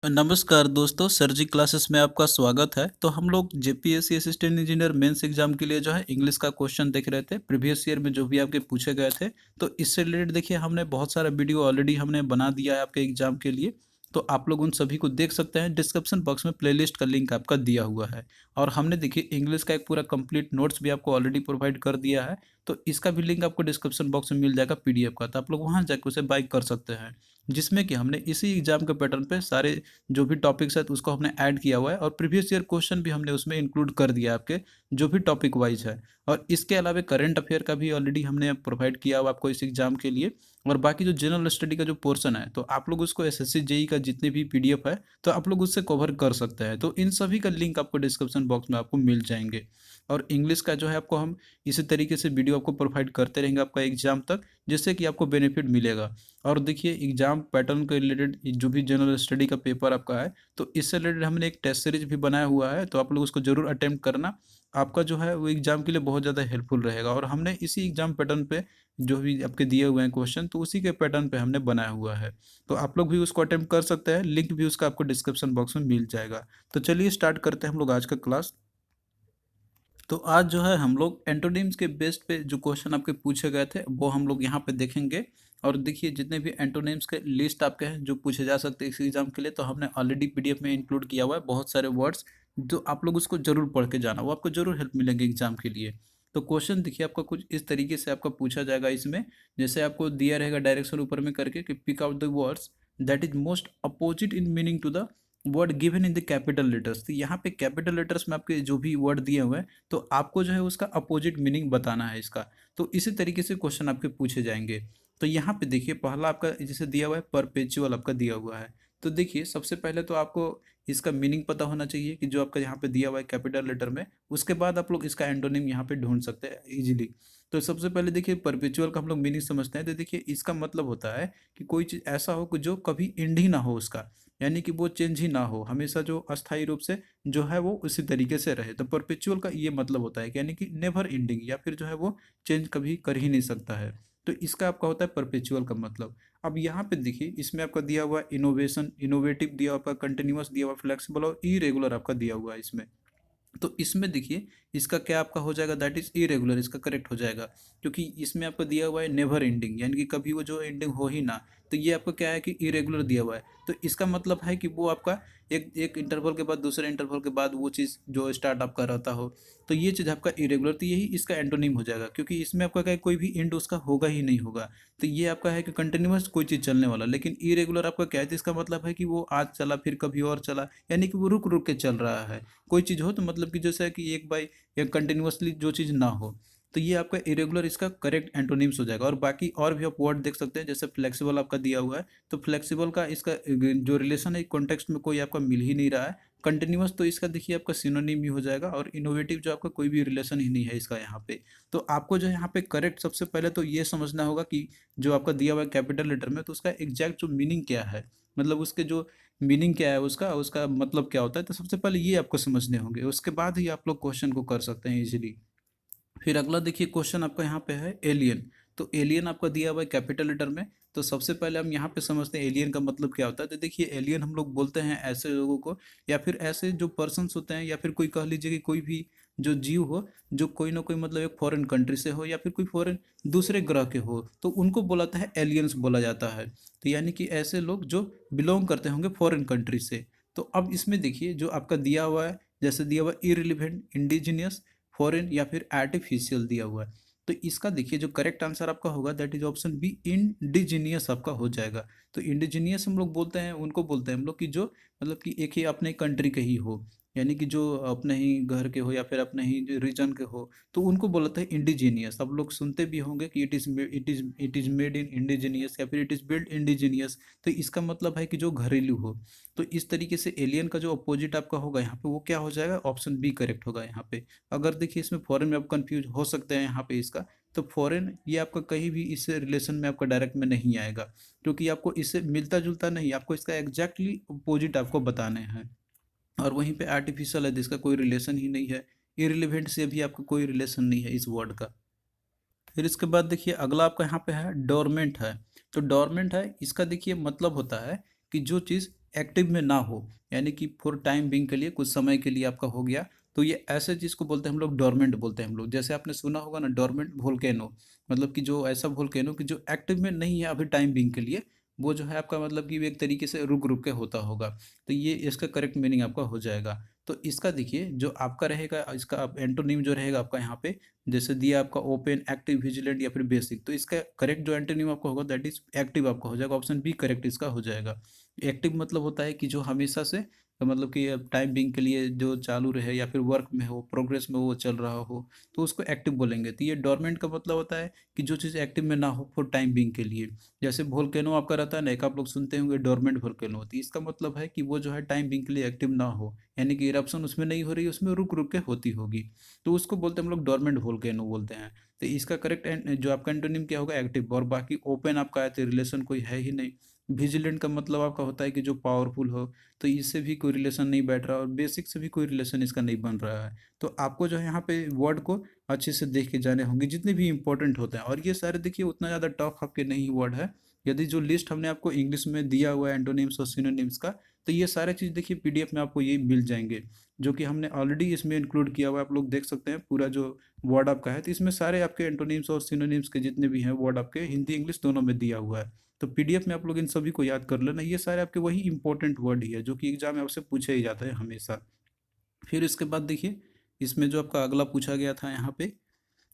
नमस्कार दोस्तों, सर जी क्लासेस में आपका स्वागत है। तो हम लोग JPSC assistant engineer mains exam के लिए जो है इंग्लिश का क्वेश्चन देख रहे थे प्रीवियस ईयर में जो भी आपके पूछे गए थे। तो इससे रिलेटेड देखिए हमने बहुत सारा वीडियो ऑलरेडी हमने बना दिया है आपके एग्जाम के लिए। तो आप लोग उन सभी को देख सकते हैं, डिस्क्रिप्शन बॉक्स में प्लेलिस्ट का लिंक आपका दिया हुआ है। और हमने देखिए इंग्लिश का एक पूरा कंप्लीट नोट्स भी आपको ऑलरेडी प्रोवाइड कर दिया है। तो इसका भी लिंक आपको डिस्क्रिप्शन बॉक्स में मिल जाएगा पीडीएफ का, तो आप लोग वहाँ जाकर उसे बाय कर सकते हैं। जिसमें कि हमने इसी एग्जाम के पैटर्न पे सारे जो भी टॉपिक्स है तो उसको हमने ऐड किया हुआ है, और प्रीवियस ईयर क्वेश्चन भी हमने उसमें इंक्लूड कर दिया है आपके जो भी टॉपिक वाइज है। और इसके अलावा करंट अफेयर का भी ऑलरेडी हमने प्रोवाइड किया हुआ आपको इस एग्जाम के लिए। और बाकी जो जनरल स्टडी का जो पोर्शन है तो आप लोग उसको एसएससी जेई का जितने भी पीडीएफ है तो आप लोग उससे कवर कर सकते हैं। तो इन सभी का लिंक आपको डिस्क्रिप्शन बॉक्स में आपको मिल जाएंगे। और इंग्लिश का जो है आपको हम इसी तरीके से वीडियो आपको प्रोवाइड करते रहेंगे आपका एग्जाम तक, जिससे कि आपको बेनिफिट मिलेगा। और देखिए एग्जाम पैटर्न के रिलेटेड जो भी जनरल स्टडी का पेपर आपका है तो इससे रिलेटेड हमने एक टेस्ट सीरीज भी बनाया हुआ है, तो आप लोग उसको जरूर अटेम्प्ट करना। आपका जो है वो एग्जाम के लिए बहुत ज़्यादा हेल्पफुल रहेगा। और हमने इसी एग्जाम पैटर्न पे जो भी आपके दिए हुए हैं क्वेश्चन तो उसी के पैटर्न पे हमने बनाया हुआ है। तो आप लोग भी उसको अटेम्प्ट कर सकते हैं, लिंक भी उसका आपको डिस्क्रिप्शन बॉक्स में मिल जाएगा। तो चलिए स्टार्ट करते हैं हम लोग आज का क्लास। तो आज जो है हम लोग एंटोनिम्स के बेस पे जो क्वेश्चन आपके पूछे गए थे वो हम लोग यहाँ पे देखेंगे। और देखिए जितने भी एंटोनिम्स के लिस्ट आपके हैं जो पूछे जा सकते हैं इस एग्जाम के लिए, तो हमने ऑलरेडी पीडीएफ में इंक्लूड किया हुआ है बहुत सारे वर्ड्स, जो आप लोग उसको जरूर पढ़ के जाना, वो आपको जरूर हेल्प मिलेंगे एग्जाम के लिए। तो क्वेश्चन देखिए आपका कुछ इस तरीके से आपका पूछा जाएगा इसमें। जैसे आपको दिया रहेगा डायरेक्शन ऊपर में करके कि pick out the words that is most opposite in meaning to the word given in the capital letters. तो यहाँ पे कैपिटल लेटर्स में आपके जो भी वर्ड दिए हुए हैं तो आपको जो है उसका अपोजिट मीनिंग बताना है इसका। तो इसी तरीके से क्वेश्चन आपके पूछे जाएंगे। तो यहाँ पे देखिए पहला आपका जैसे दिया हुआ है परपेचुअल आपका दिया हुआ है। तो देखिए सबसे पहले तो आपको इसका मीनिंग पता होना चाहिए कि जो आपका यहाँ पे दिया हुआ है कैपिटल लेटर में, उसके बाद आप लोग इसका एंटोनिम यहाँ पे ढूंढ सकते हैं इजीली। तो सबसे पहले देखिए परपेचुअल का हम लोग मीनिंग समझते हैं। तो देखिए इसका मतलब होता है कि कोई चीज़ ऐसा हो कि जो कभी एंड ही ना हो उसका, यानी कि वो चेंज ही ना हो, हमेशा जो अस्थायी रूप से जो है वो उसी तरीके से रहे। तो परपेचुअल का ये मतलब होता है कि यानी कि नेवर एंडिंग, या फिर जो है वो चेंज कभी कर ही नहीं सकता है। तो इसका आपका होता है परपेचुअल का मतलब। अब यहाँ पे देखिए इसमें आपका दिया हुआ इनोवेशन, इनोवेटिव दिया हुआ, आपका कंटिन्यूअस दिया हुआ, फ्लेक्सिबल और इरेगुलर आपका दिया हुआ है इसमें। तो इसमें देखिए इसका क्या आपका हो जाएगा, दैट इज इरेगुलर, इसका करेक्ट हो जाएगा। क्योंकि इसमें आपको दिया हुआ है नेवर एंडिंग, यानी कि कभी वो जो एंडिंग हो ही ना। तो ये आपका क्या है कि इरेगुलर दिया हुआ है। तो इसका मतलब है कि वो आपका एक एक इंटरवल के बाद दूसरे इंटरवल के बाद वो चीज़ जो स्टार्ट आपका रहता हो, तो ये चीज़ आपका इरेगुलर, तो यही इसका एंटोनिम हो जाएगा। क्योंकि इसमें आपका क्या है, कोई भी एंड उसका होगा ही नहीं होगा। तो ये आपका है कि कंटिन्यूअस कोई चीज़ चलने वाला। लेकिन इरेगुलर आपका क्या है, तो इसका मतलब है कि वो आज चला फिर कभी और चला, यानी कि वो रुक रुक के चल रहा है। कोई चीज़ हो तो मतलब कि जैसे कि एक बाई एक कंटिन्यूअसली जो चीज़ ना हो। तो ये आपका इरेगुलर इसका करेक्ट एंटोनिम्स हो जाएगा। और बाकी और भी आप वर्ड देख सकते हैं, जैसे फ्लेक्सिबल आपका दिया हुआ है। तो फ्लेक्सिबल का इसका जो रिलेशन है कॉन्टेक्स्ट में कोई आपका मिल ही नहीं रहा है। कंटिन्यूअस तो इसका देखिए आपका सिनोनिम ही हो जाएगा। और इनोवेटिव जो आपका कोई भी रिलेशन ही नहीं है इसका यहाँ पे। तो आपको जो है यहाँ पे करेक्ट सबसे पहले तो ये समझना होगा कि जो आपका दिया हुआ है कैपिटल लेटर में, तो उसका एग्जैक्ट जो मीनिंग क्या है, मतलब उसके जो मीनिंग क्या है उसका उसका मतलब क्या होता है। तो सबसे पहले ये आपको समझने होंगे, उसके बाद ही आप लोग क्वेश्चन को कर सकते हैं इजीली। फिर अगला देखिए क्वेश्चन आपका यहाँ पे है एलियन। तो एलियन आपका दिया हुआ है कैपिटल लेटर में। तो सबसे पहले हम यहाँ पे समझते हैं एलियन का मतलब क्या होता है। तो देखिए एलियन हम लोग बोलते हैं ऐसे लोगों को, या फिर ऐसे जो पर्सन्स होते हैं, या फिर कोई कह लीजिए कि कोई भी जो जीव हो जो कोई ना कोई मतलब एक फॉरेन कंट्री से हो, या फिर कोई फॉरेन दूसरे ग्रह के हो, तो उनको बोलाता है एलियंस बोला जाता है। तो यानी कि ऐसे लोग जो बिलोंग करते होंगे फॉरेन कंट्री से। तो अब इसमें देखिए जो आपका दिया हुआ है, जैसे दिया हुआ है इरिलीवेंट, इंडिजिनियस, फॉरेन या फिर आर्टिफिशियल दिया हुआ है। तो इसका देखिए जो करेक्ट आंसर आपका होगा that is option B, indigenous आपका हो जाएगा। तो इंडिजीनियस हम लोग बोलते हैं, उनको बोलते हैं हम लोग कि जो मतलब कि एक ही अपने कंट्री के ही हो, यानी कि जो अपने ही घर के हो या फिर अपने ही रीजन के हो, तो उनको बोलते हैं इंडिजीनियस। आप लोग सुनते भी होंगे कि it is made in indigenous, या फिर इट इज बिल्ड इंडिजीनियस। तो इसका मतलब है कि जो घरेलू हो। तो इस तरीके से एलियन का जो अपोजिट आपका होगा यहाँ पे वो क्या हो जाएगा, ऑप्शन बी करेक्ट होगा यहाँ पे। अगर देखिए इसमें फॉरेन में आप कंफ्यूज हो सकते हैं यहाँ पे इसका, तो फॉरेन ये आपका कहीं भी इस रिलेशन में आपका डायरेक्ट में नहीं आएगा, क्योंकि आपको इससे मिलता जुलता नहीं, आपको इसका एग्जैक्टली अपोजिट आपको बताने हैं। और वहीं पे आर्टिफिशियल है जिसका कोई रिलेशन ही नहीं है, इरिलीवेंट से भी आपका कोई रिलेशन नहीं है इस वर्ड का। फिर इसके बाद देखिए अगला आपका यहाँ पे है डोरमेंट है। तो डोरमेंट है, इसका देखिए मतलब होता है कि जो चीज़ एक्टिव में ना हो, यानी कि फॉर टाइम बिंग के लिए, कुछ समय के लिए आपका हो गया, तो ये ऐसे चीज़ को बोलते हैं हम लोग डोरमेंट बोलते हैं हम लोग। जैसे आपने सुना होगा ना डोरमेंट वोल्केनो, मतलब कि जो ऐसा वोल्केनो कि जो एक्टिव में नहीं है अभी टाइम बिंग के लिए, वो जो है आपका मतलब कि एक तरीके से रुक रुक के होता होगा। तो ये इसका करेक्ट मीनिंग आपका हो जाएगा। तो इसका देखिए जो आपका रहेगा, इसका आप एंटोनिम जो रहेगा आपका यहाँ पे, जैसे दिया आपका ओपन, एक्टिव, विजिलेंट या फिर बेसिक, तो इसका करेक्ट जो एंटोनिम आपका होगा दैट इज एक्टिव आपका हो जाएगा। ऑप्शन बी करेक्ट इसका हो जाएगा। एक्टिव मतलब होता है कि जो हमेशा से, तो मतलब कि टाइम बिंग के लिए जो चालू रहे या फिर वर्क में हो, प्रोग्रेस में वो चल रहा हो, तो उसको एक्टिव बोलेंगे। तो ये डोरमेंट का मतलब होता है कि जो चीज़ एक्टिव में ना हो फॉर टाइम बिंग के लिए। जैसे वोल्केनो आपका रहता है ना, एक आप लोग सुनते होंगे डोरमेंट वोल्केनो, तो इसका मतलब है कि वो जो है टाइम बिंग के लिए एक्टिव ना हो, यानी कि इरप्शन उसमें नहीं हो रही है, उसमें रुक रुक के होती होगी, तो उसको बोलते हैं हम लोग डोरमेंट वोल्केनो बोलते हैं। तो इसका करेक्ट जो आपका एंटोनिम क्या होगा, एक्टिव। और बाकी ओपन आपका है तो रिलेशन कोई है ही नहीं। विजिलेंट का मतलब आपका होता है कि जो पावरफुल हो, तो इससे भी कोई रिलेशन नहीं बैठ रहा, और बेसिक से भी कोई रिलेशन इसका नहीं बन रहा है। तो आपको जो है यहाँ पे वर्ड को अच्छे से देख के जाने होंगे जितने भी इंपॉर्टेंट होते हैं, और ये सारे देखिए उतना ज़्यादा टफ आपके नहीं वर्ड है। यदि जो लिस्ट हमने आपको इंग्लिश में दिया हुआ है एंटोनिम्स और सिनोनिम्स का, तो ये सारे चीज़ देखिए पीडीएफ में आपको ये मिल जाएंगे, जो कि हमने ऑलरेडी इसमें इंक्लूड किया हुआ है। आप लोग देख सकते हैं पूरा जो वर्ड आपका है, तो इसमें सारे आपके एंटोनिम्स और सिनोनिम्स के जितने भी हैं वर्ड आपके हिंदी इंग्लिश दोनों में दिया हुआ है। तो पीडीएफ में आप लोग इन सभी को याद कर लेना, ये सारे आपके वही इंपॉर्टेंट वर्ड ही है जो कि एग्जाम में आपसे पूछे ही जाता है हमेशा। फिर इसके बाद देखिए इसमें जो आपका अगला पूछा गया था यहाँ पे,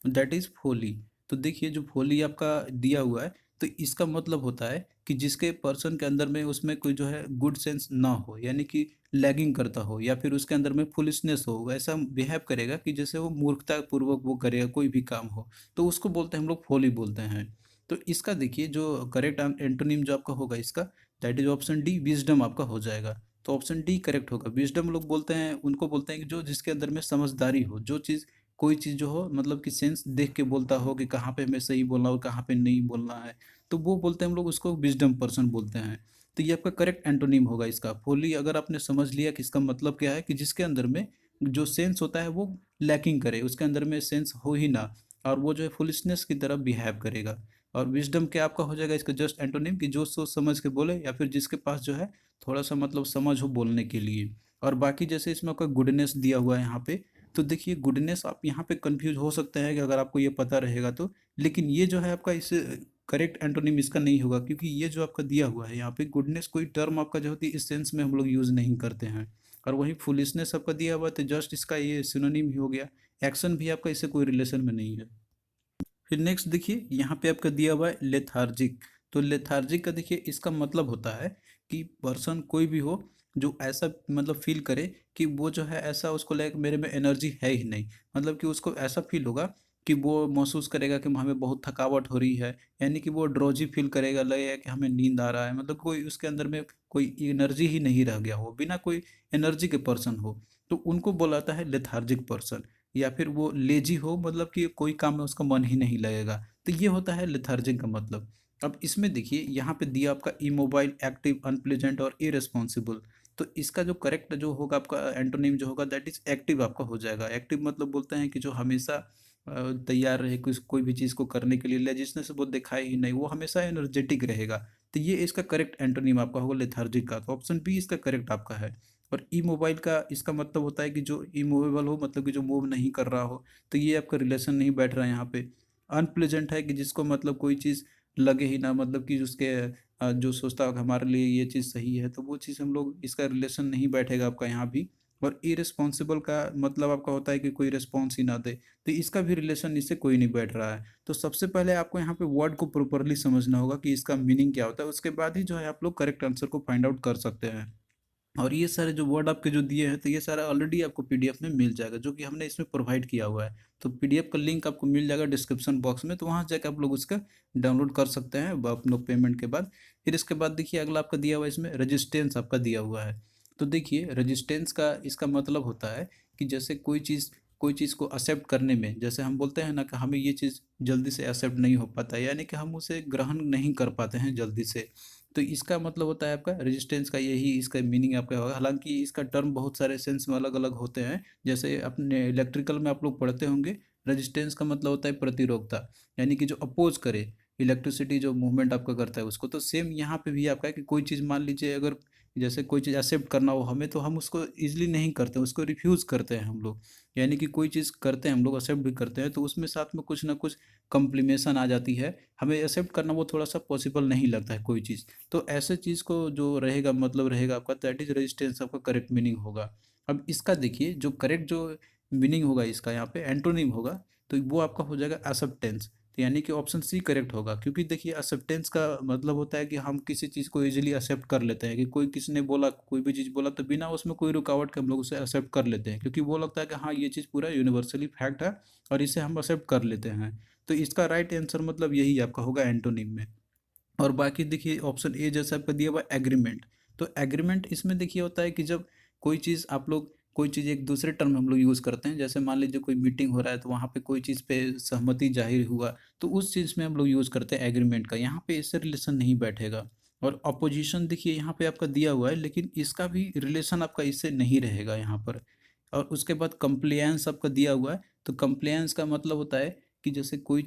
दैट इज फोली। तो देखिए जो फोली आपका दिया हुआ है, तो इसका मतलब होता है कि जिसके पर्सन के अंदर में उसमें कोई जो है गुड सेंस ना हो, यानी कि लैगिंग करता हो, या फिर उसके अंदर में फुलिशनेस हो, वैसा बिहेव करेगा कि जैसे वो मूर्खता पूर्वक वो करेगा कोई भी काम हो, तो उसको बोलते हैं हम लोग फोली बोलते हैं। तो इसका देखिए जो करेक्ट एंटोनिम जो आपका होगा इसका, that is option D wisdom आपका हो जाएगा। तो ऑप्शन डी करेक्ट होगा। विजडम लोग बोलते हैं, उनको बोलते हैं कि जो जिसके अंदर में समझदारी हो, जो चीज़ कोई चीज़ जो हो मतलब कि सेंस देख के बोलता हो कि कहाँ पे हमें सही बोलना और कहाँ पे नहीं बोलना है, तो वो बोलते हैं हम लोग उसको विजडम पर्सन बोलते हैं। तो ये आपका करेक्ट एंटोनिम होगा इसका। फोली अगर आपने समझ लिया कि इसका मतलब क्या है, कि जिसके अंदर में जो सेंस होता है वो लैकिंग करे, उसके अंदर में सेंस हो ही ना, और वो जो है फुलिशनेस की तरफ बिहेव करेगा। और विजडम क्या आपका हो जाएगा इसका जस्ट एंटोनिम, कि जो सोच समझ के बोले, या फिर जिसके पास जो है थोड़ा सा मतलब समझ हो बोलने के लिए। और बाकी जैसे इसमें आपका गुडनेस दिया हुआ है यहाँ पे, तो देखिए गुडनेस आप यहाँ पे कंफ्यूज हो सकते हैं कि अगर आपको ये पता रहेगा तो, लेकिन ये जो है आपका इस करेक्ट एंटोनिम इसका नहीं होगा, क्योंकि ये जो आपका दिया हुआ है यहाँ पे गुडनेस कोई टर्म आपका जो होती है इस सेंस में हम लोग यूज़ नहीं करते हैं। और वहीं फुलिशनेस आपका दिया हुआ है तो जस्ट इसका ये सिनोनिम ही हो गया। एक्शन भी आपका इससे कोई रिलेशन में नहीं है। फिर नेक्स्ट देखिए यहाँ पे आपका दिया हुआ है लेथार्जिक। तो लेथार्जिक का देखिए इसका मतलब होता है कि पर्सन कोई भी हो जो ऐसा मतलब फील करे कि वो जो है ऐसा उसको लगे कि मेरे में एनर्जी है ही नहीं, मतलब कि उसको ऐसा फील होगा कि वो महसूस करेगा कि हमें बहुत थकावट हो रही है, यानी कि वो ड्रोजी फील करेगा, लगेगा कि हमें नींद आ रहा है, मतलब कोई उसके अंदर में कोई एनर्जी ही नहीं रह गया हो, बिना कोई एनर्जी के पर्सन हो, तो उनको बोला जाता है लेथार्जिक पर्सन। या फिर वो लेजी हो, मतलब कि कोई काम में उसका मन ही नहीं लगेगा, तो ये होता है लेथार्जिक का मतलब। अब इसमें देखिए यहाँ पे दिया आपका इमोबाइल, एक्टिव, अनप्लेजेंट और इरेस्पॉन्सिबल। तो इसका जो करेक्ट जो होगा आपका एंटोनिम जो होगा दैट इज एक्टिव आपका हो जाएगा। एक्टिव मतलब बोलते हैं कि जो हमेशा तैयार रहे कुछ कोई भी चीज़ को करने के लिए, लेजिस्नेस वो दिखाए ही नहीं, वो हमेशा एनर्जेटिक रहेगा। तो ये इसका करेक्ट एंटोनिम आपका होगा लेथार्जिक का, तो ऑप्शन बी इसका करेक्ट आपका है। और इमोबाइल का इसका मतलब होता है कि जो इमूवेबल हो, मतलब कि जो मूव नहीं कर रहा हो, तो ये आपका रिलेशन नहीं बैठ रहा है यहाँ पे। अनप्लेजेंट है कि जिसको मतलब कोई चीज़ लगे ही ना, मतलब कि उसके जो सोचता है हमारे लिए ये चीज़ सही है, तो वो चीज़ हम लोग इसका रिलेशन नहीं बैठेगा आपका यहाँ भी। और इरेस्पॉन्सिबल का मतलब आपका होता है कि कोई रिस्पॉन्स ही ना दे, तो इसका भी रिलेशन इससे कोई नहीं बैठ रहा है। तो सबसे पहले आपको यहाँ पे वर्ड को प्रॉपरली समझना होगा कि इसका मीनिंग क्या होता है, उसके बाद ही जो है आप लोग करेक्ट आंसर को फाइंड आउट कर सकते हैं। और ये सारे जो वर्ड आपके जो दिए हैं, तो ये सारा ऑलरेडी आपको पीडीएफ में मिल जाएगा, जो कि हमने इसमें प्रोवाइड किया हुआ है। तो पीडीएफ का लिंक आपको मिल जाएगा डिस्क्रिप्शन बॉक्स में, तो वहाँ जाकर आप लोग उसका डाउनलोड कर सकते हैं आप लोग पेमेंट के बाद। फिर इसके बाद देखिए अगला आपका दिया हुआ है, इसमें रजिस्टेंस आपका दिया हुआ है। तो देखिए रजिस्टेंस का इसका मतलब होता है कि जैसे कोई चीज़ को एक्सेप्ट करने में, जैसे हम बोलते हैं ना कि हमें ये चीज़ जल्दी से एक्सेप्ट नहीं हो पाता है, यानी कि हम उसे ग्रहण नहीं कर पाते हैं जल्दी से, तो इसका मतलब होता है आपका रेजिस्टेंस का, यही इसका मीनिंग आपका होगा। हालांकि इसका टर्म बहुत सारे सेंस में अलग अलग होते हैं, जैसे अपने इलेक्ट्रिकल में आप लोग पढ़ते होंगे, रेजिस्टेंस का मतलब होता है प्रतिरोधकता, यानी कि जो अपोज करे इलेक्ट्रिसिटी जो मूवमेंट आपका करता है उसको। तो सेम यहाँ पे भी आपका है कि कोई चीज़ मान लीजिए अगर जैसे कोई चीज़ एक्सेप्ट करना हो हमें, तो हम उसको ईज़िली नहीं करते, उसको रिफ्यूज़ करते हैं हम लोग। यानी कि कोई चीज़ करते हैं हम लोग, एक्सेप्ट भी करते हैं, तो उसमें साथ में कुछ ना कुछ कॉम्प्लिमेशन आ जाती है। हमें एक्सेप्ट करना वो थोड़ा-सा पॉसिबल नहीं लगता है कोई चीज़। तो ऐसे चीज़ को जो रहेगा मतलब रहेगा आपका, दैट इज़ रेजिस्टेंस आपका करेक्ट मीनिंग होगा। अब इसका देखिए जो करेक्ट जो मीनिंग होगा इसका यहाँ पे एंटोनिम होगा, तो वो आपका हो जाएगा एक्सेप्टेंस। तो यानी कि ऑप्शन सी करेक्ट होगा, क्योंकि देखिए एक्सेप्टेंस का मतलब होता है कि हम किसी चीज़ को ईज़िली एक्सेप्ट कर लेते हैं, कि कोई किसी ने बोला, कोई भी चीज़ बोला तो बिना उसमें कोई रुकावट के हम लोग उसे एक्सेप्ट कर लेते हैं, क्योंकि वो लगता है कि हाँ, ये चीज़ पूरा यूनिवर्सली फैक्ट है और इसे हम एक्सेप्ट कर लेते हैं। तो इसका राइट आंसर मतलब यही आपका होगा एंटोनिम में। और बाकी देखिए ऑप्शन ए जैसे आपका दिया हुआ एग्रीमेंट, तो एग्रीमेंट इसमें देखिए होता है कि जब कोई चीज़ आप लोग कोई चीज़ एक दूसरे टर्म हम लोग यूज़ करते हैं, जैसे मान लीजिए कोई मीटिंग हो रहा है तो वहाँ पे कोई चीज़ पे सहमति जाहिर हुआ, तो उस चीज़ में हम लोग यूज़ करते हैं एग्रीमेंट का। यहाँ पे इससे रिलेशन नहीं बैठेगा। और अपोजिशन देखिए यहाँ पे आपका दिया हुआ है, लेकिन इसका भी रिलेशन आपका इससे नहीं रहेगा यहाँ पर। और उसके बाद कंप्लायंस आपका दिया हुआ है, तो कंप्लायंस का मतलब होता है कि जैसे कोई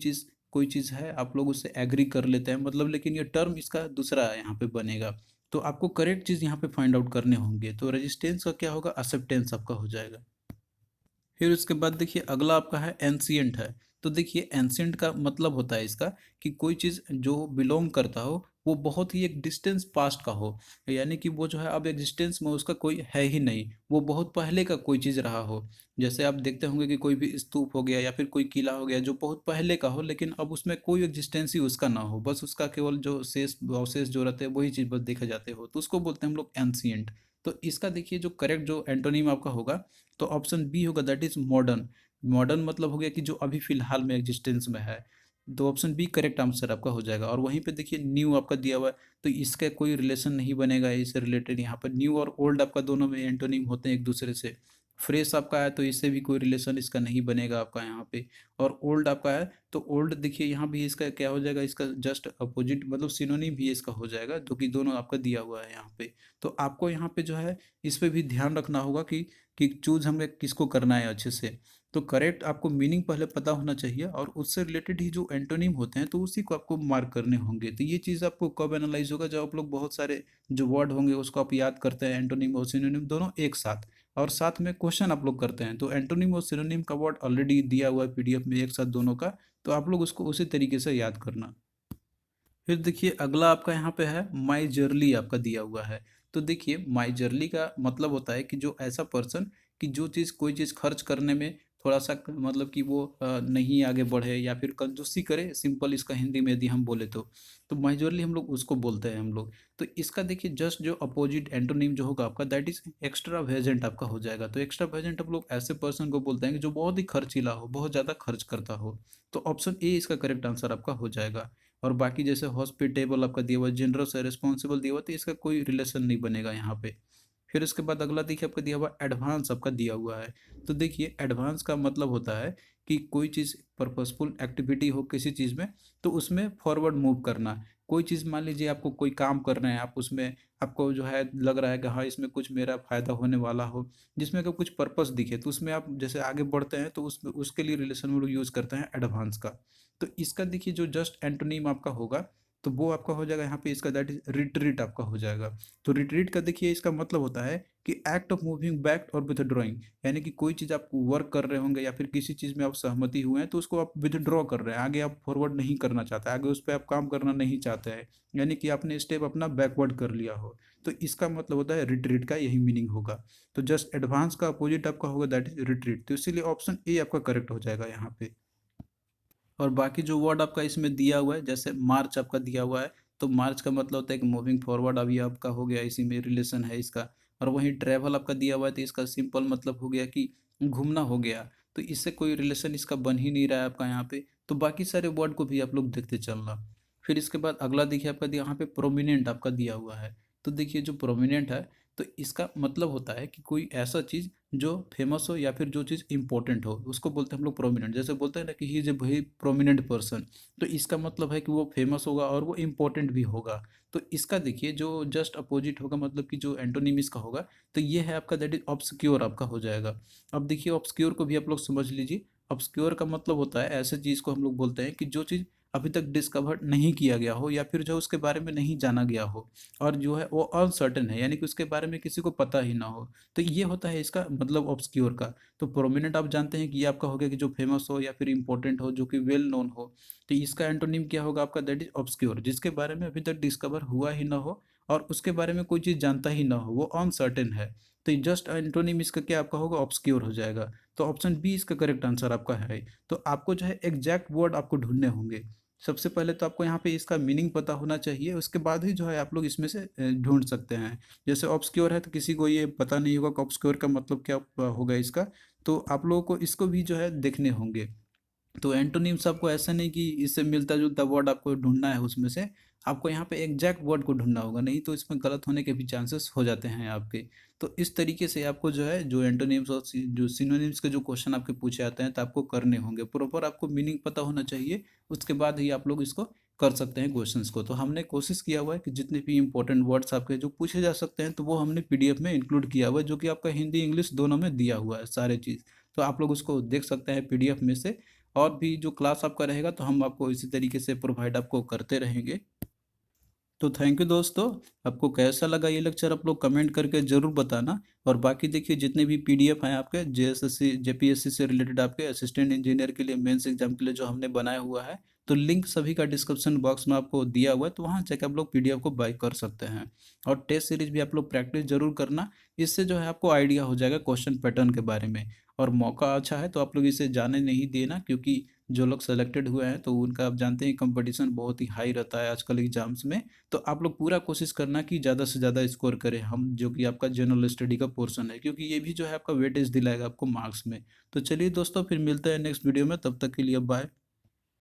चीज़ है, आप लोग उससे एग्री कर लेते हैं मतलब, लेकिन ये टर्म इसका दूसरा यहाँ पे बनेगा। तो आपको करेक्ट चीज़ यहाँ पे फाइंड आउट करने होंगे। तो रेजिस्टेंस का क्या होगा, एक्सेप्टेंस आपका हो जाएगा। फिर उसके बाद देखिए अगला आपका है एंशिएंट है। तो देखिए एंशिएंट का मतलब होता है इसका कि कोई चीज़ जो बिलोंग करता हो वो बहुत ही एक डिस्टेंस पास्ट का हो, यानी कि वो जो है अब एग्जिस्टेंस में उसका कोई है ही नहीं, वो बहुत पहले का कोई चीज़ रहा हो। जैसे आप देखते होंगे कि कोई भी स्तूप हो गया या फिर कोई किला हो गया जो बहुत पहले का हो, लेकिन अब उसमें कोई एग्जिस्टेंस ही उसका ना हो, बस उसका केवल जो शेष अवशेष जो रहते हैं वही चीज़ बस देखे जाते हो, तो उसको बोलते हैं हम लोग एंशिएंट। तो इसका देखिए जो करेक्ट जो एंटोनिम आपका होगा, तो ऑप्शन बी होगा, दैट इज मॉडर्न। मॉडर्न मतलब हो गया कि जो अभी फिलहाल में एग्जिस्टेंस में है। तो ऑप्शन बी करेक्ट आंसर आपका हो जाएगा। और वहीं पे देखिए न्यू आपका दिया हुआ है, तो इसका कोई रिलेशन नहीं बनेगा इससे रिलेटेड। यहाँ पर न्यू और ओल्ड आपका दोनों में एंटोनिम होते हैं एक दूसरे से। फ्रेश आपका है तो इससे भी कोई रिलेशन इसका नहीं बनेगा आपका यहाँ पे। और ओल्ड आपका है तो ओल्ड देखिए यहाँ भी इसका क्या हो जाएगा, इसका जस्ट अपोजिट मतलब सिनोनिम भी इसका हो जाएगा, जो कि दोनों आपका दिया हुआ है यहाँ पे। तो आपको यहाँ पे जो है इस पे भी ध्यान रखना होगा कि चूज़ हमें किसको करना है अच्छे से। तो करेक्ट आपको मीनिंग पहले पता होना चाहिए, और उससे रिलेटेड ही जो एंटोनिम होते हैं तो उसी को आपको मार्क करने होंगे। तो ये चीज़ आपको कब एनालाइज होगा, जब आप लोग बहुत सारे जो वर्ड होंगे उसको आप याद करते हैं, एंटोनिम और सिनोनिम दोनों एक साथ, और साथ में क्वेश्चन आप लोग करते हैं। तो एंटोनिम और सिनोनिम का वर्ड ऑलरेडी दिया हुआ है पीडीएफ में एक साथ दोनों का, तो आप लोग उसको उसी तरीके से याद करना। फिर देखिए अगला आपका यहाँ पे है माई जर्ली आपका दिया हुआ है। तो देखिए माई जर्ली का मतलब होता है कि जो ऐसा पर्सन कि जो चीज़ कोई चीज़ खर्च करने में थोड़ा सा मतलब कि वो नहीं आगे बढ़े या फिर कंजूसी करे, सिंपल इसका हिंदी में यदि हम बोले तो माई जर्ली हम लोग उसको बोलते हैं हम लोग। तो इसका देखिए जस्ट जो अपोजिट एंटोनिम जो होगा आपका, दैट इज एक्स्ट्रा वेजेंट आपका हो जाएगा। तो एक्स्ट्रा वेजेंट हम लोग ऐसे पर्सन को बोलते हैं कि जो बहुत ही खर्चीला हो, बहुत ज़्यादा खर्च करता हो। तो ऑप्शन ए इसका करेक्ट आंसर आपका हो जाएगा। और बाकी जैसे हॉस्पिटेबल आपका दिया हुआ है, जनरस है, रिस्पॉन्सिबल दिया हुआ है, तो इसका कोई रिलेशन नहीं बनेगा यहाँ पे। फिर उसके बाद अगला देखिए आपका दिया हुआ एडवांस आपका दिया हुआ है। तो देखिए एडवांस का मतलब होता है कि कोई चीज़ पर्पसफुल एक्टिविटी हो किसी चीज़ में, तो उसमें फॉरवर्ड मूव करना। कोई चीज़ मान लीजिए आपको कोई काम कर रहे हैं, आप उसमें आपको जो है लग रहा है कि हाँ इसमें कुछ मेरा फ़ायदा होने वाला हो, जिसमें अगर कुछ पर्पस दिखे तो उसमें आप जैसे आगे बढ़ते हैं, तो उसमें उसके लिए रिलेशन में लोग यूज़ करते हैं एडवांस का। तो इसका देखिए जो जस्ट एंटोनीम आपका होगा, तो वो आपका हो जाएगा यहाँ पे इसका, दैट इज रिट्रीट आपका हो जाएगा। तो रिट्रीट का देखिए इसका मतलब होता है कि एक्ट ऑफ मूविंग बैक और विथड्रॉइंग, यानी कि कोई चीज़ आप वर्क कर रहे होंगे या फिर किसी चीज़ में आप सहमति हुए हैं तो उसको आप विथड्रॉ कर रहे हैं, आगे आप फॉरवर्ड नहीं करना चाहते, आगे उस पर आप काम करना नहीं चाहते हैं, यानी कि आपने स्टेप अपना बैकवर्ड कर लिया हो। तो इसका मतलब होता है रिट्रीट का यही मीनिंग होगा। तो जस्ट एडवांस का अपोजिट आपका होगा, दैट इज रिट्रीट। तो इसीलिए ऑप्शन ए आपका करेक्ट हो जाएगा यहाँ पे। और बाकी जो वर्ड आपका इसमें दिया हुआ है, जैसे मार्च आपका दिया हुआ है, तो मार्च का मतलब होता है कि मूविंग फॉरवर्ड, अभी आपका हो गया, इसी में रिलेशन है इसका। और वहीं ट्रैवल आपका दिया हुआ है, तो इसका सिंपल मतलब हो गया कि घूमना हो गया। तो इससे कोई रिलेशन इसका बन ही नहीं रहा है आपका यहाँ पे। तो बाकी सारे वर्ड को भी आप लोग देखते चलना। फिर इसके बाद अगला देखिए आपका यहाँ पे प्रोमिनेंट आपका दिया हुआ है। तो देखिए जो प्रोमिनेंट है, तो इसका मतलब होता है कि कोई ऐसा चीज़ जो फेमस हो या फिर जो चीज़ इंपॉर्टेंट हो, उसको बोलते हैं हम लोग प्रोमिनेंट। जैसे बोलते हैं ना कि he is a very prominent person, तो इसका मतलब है कि वो फेमस होगा और वो इम्पोर्टेंट भी होगा। तो इसका देखिए जो जस्ट अपोजिट होगा, मतलब कि जो एंटोनिम इसका होगा, तो ये है आपका, दैट इज ऑब्सक्योर आपका हो जाएगा। अब देखिए ऑब्सक्योर को भी आप लोग समझ लीजिए। ऑब्सक्योर का मतलब होता है ऐसे चीज़ को हम लोग बोलते हैं कि जो चीज़ अभी तक डिस्कवर नहीं किया गया हो या फिर जो उसके बारे में नहीं जाना गया हो और जो है वो अनसर्टेन है, यानी कि उसके बारे में किसी को पता ही ना हो, तो ये होता है इसका मतलब ऑब्सक्योर का। तो प्रोमिनेंट आप जानते हैं कि ये आपका हो गया कि जो फेमस हो या फिर इंपॉर्टेंट हो, जो कि वेल नोन हो। तो इसका एंटोनिम क्या होगा आपका? दैट इज ऑब्सक्योर, जिसके बारे में अभी तक डिस्कवर हुआ ही ना हो और उसके बारे में कोई चीज़ जानता ही ना हो, वो अनसर्टेन है। तो जस्ट एंटोनिम इसका क्या आपका होगा? ऑब्सक्योर हो जाएगा। तो ऑप्शन बी इसका करेक्ट आंसर आपका है। तो आपको जो है एग्जैक्ट वर्ड आपको ढूंढने होंगे। सबसे पहले तो आपको यहाँ पे इसका मीनिंग पता होना चाहिए, उसके बाद ही जो है आप लोग इसमें से ढूंढ सकते हैं। जैसे ऑब्सक्योर है तो किसी को ये पता नहीं होगा कि ऑब्सक्योर का मतलब क्या होगा इसका, तो आप लोगों को इसको भी जो है देखने होंगे। तो एंटोनिम्स आपको ऐसा नहीं कि इससे मिलता जुलता वर्ड आपको ढूंढना है उसमें से, आपको यहाँ पे एग्जैक्ट वर्ड को ढूंढना होगा, नहीं तो इसमें गलत होने के भी चांसेस हो जाते हैं आपके। तो इस तरीके से आपको जो है जो एंटोनिम्स और जो सिनोनिम्स के जो क्वेश्चन आपके पूछे जाते हैं तो आपको करने होंगे, प्रॉपर आपको मीनिंग पता होना चाहिए, उसके बाद ही आप लोग इसको कर सकते हैं क्वेश्चंस को। तो हमने कोशिश किया हुआ है कि जितने भी इंपॉर्टेंट वर्ड्स आपके जो पूछे जा सकते हैं तो वो हमने पीडीएफ में इंक्लूड किया हुआ है, जो कि आपका हिंदी इंग्लिश दोनों में दिया हुआ है सारे चीज़। तो आप लोग उसको देख सकते हैं पीडीएफ में से। और भी जो क्लास आपका रहेगा तो हम आपको इसी तरीके से प्रोवाइड आपको करते रहेंगे। तो थैंक यू दोस्तों। आपको कैसा लगा ये लेक्चर आप लोग कमेंट करके ज़रूर बताना। और बाकी देखिए जितने भी पीडीएफ हैं आपके जेएसएससी जेपीएससी से रिलेटेड आपके असिस्टेंट इंजीनियर के लिए मेंस एग्जाम के लिए जो हमने बनाया हुआ है, तो लिंक सभी का डिस्क्रिप्शन बॉक्स में आपको दिया हुआ है, तो वहाँ जाकर आप लोग पीडीएफ को बाय कर सकते हैं। और टेस्ट सीरीज भी आप लोग प्रैक्टिस जरूर करना, इससे जो है आपको आइडिया हो जाएगा क्वेश्चन पैटर्न के बारे में। और मौका अच्छा है तो आप लोग इसे जाने नहीं देना, क्योंकि जो लोग सेलेक्टेड हुए हैं तो उनका आप जानते हैं कंपटीशन बहुत ही हाई रहता है आजकल एग्जाम्स में। तो आप लोग पूरा कोशिश करना कि ज़्यादा से ज़्यादा स्कोर करें हम, जो कि आपका जनरल स्टडी का पोर्शन है, क्योंकि ये भी जो है आपका वेटेज दिलाएगा आपको मार्क्स में। तो चलिए दोस्तों फिर मिलते हैं नेक्स्ट वीडियो में, तब तक के लिए बाय।